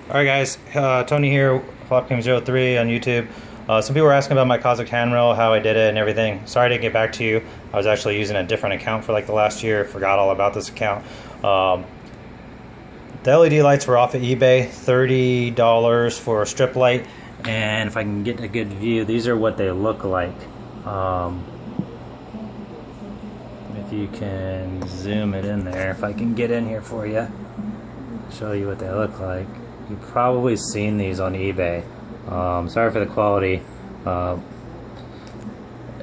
Alright guys, Tony here, FlopGame03 on YouTube. Some people were asking about my Cosmic Handrail, how I did it and everything. Sorry I didn't get back to you. I was actually using a different account for like the last year. Forgot all about this account. The LED lights were off at eBay, $30 for a strip light. And if I can get a good view, these are what they look like. If you can zoom it in there, if I can get in here for you, show you what they look like. You've probably seen these on eBay. Sorry for the quality.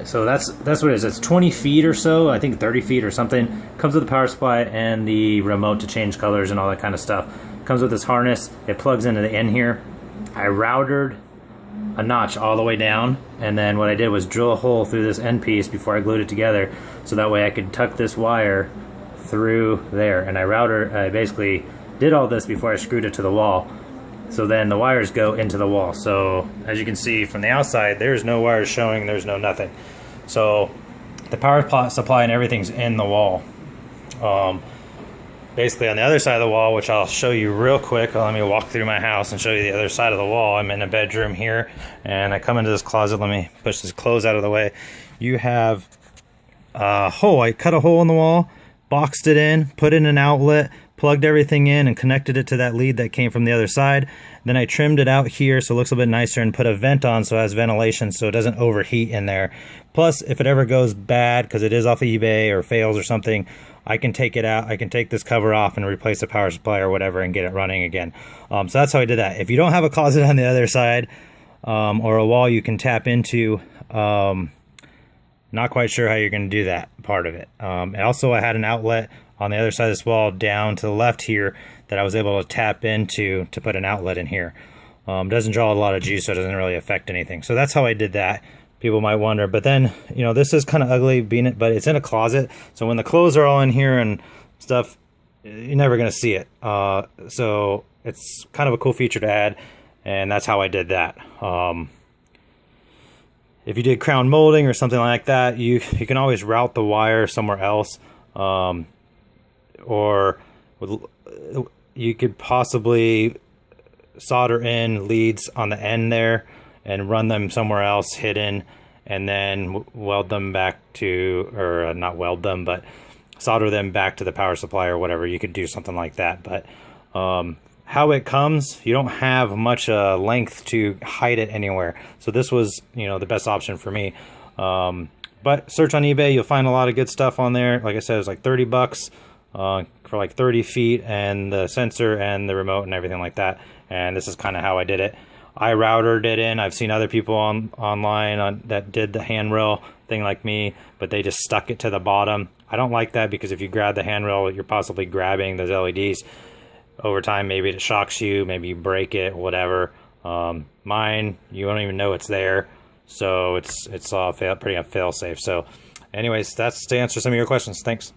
So that's what it is. It's 20 feet or so, I think 30 feet or something. Comes with the power supply and the remote to change colors and all that kind of stuff. Comes with this harness. It plugs into the end here. I routered a notch all the way down, and then what I did was drill a hole through this end piece before I glued it together, so that way I could tuck this wire through there. And I basically did all this before I screwed it to the wall. So then the wires go into the wall. So as you can see from the outside, there's no wires showing, there's no nothing. So the power supply and everything's in the wall. Basically on the other side of the wall, which I'll show you real quick. Let me walk through my house and show you the other side of the wall. I'm in a bedroom here, and I come into this closet. Let me push this clothes out of the way. You have a hole. I cut a hole in the wall, boxed it in, put in an outlet, plugged everything in and connected it to that lead that came from the other side. Then I trimmed it out here so it looks a bit nicer and put a vent on so it has ventilation so it doesn't overheat in there. Plus, if it ever goes bad because it is off of eBay or fails or something, I can take it out. I can take this cover off and replace the power supply or whatever and get it running again. So that's how I did that. If you don't have a closet on the other side or a wall you can tap into, not quite sure how you're going to do that part of it. And also I had an outlet on the other side of this wall down to the left here that I was able to tap into to put an outlet in here. Doesn't draw a lot of juice, so it doesn't really affect anything. So that's how I did that. People might wonder, but then, you know, this is kind of ugly, but it's in a closet. So when the clothes are all in here and stuff, you're never going to see it. So it's kind of a cool feature to add, and that's how I did that. If you did crown molding or something like that, you can always route the wire somewhere else. Or you could possibly solder in leads on the end there and run them somewhere else hidden, and then weld them back to, or not weld them, but solder them back to the power supply or whatever. You could do something like that. But how it comes, you don't have much length to hide it anywhere. So this was, you know, the best option for me. But search on eBay, you'll find a lot of good stuff on there. Like I said, it was like 30 bucks for like 30 feet and the sensor and the remote and everything like that. And this is kind of how I did it. I routered it in. I've seen other people online that did the handrail thing like me, but they just stuck it to the bottom. I don't like that because if you grab the handrail, you're possibly grabbing those LEDs. Over time, maybe it shocks you, maybe you break it, whatever. Mine, you don't even know it's there. So it's all pretty fail safe. So anyways, that's to answer some of your questions. Thanks.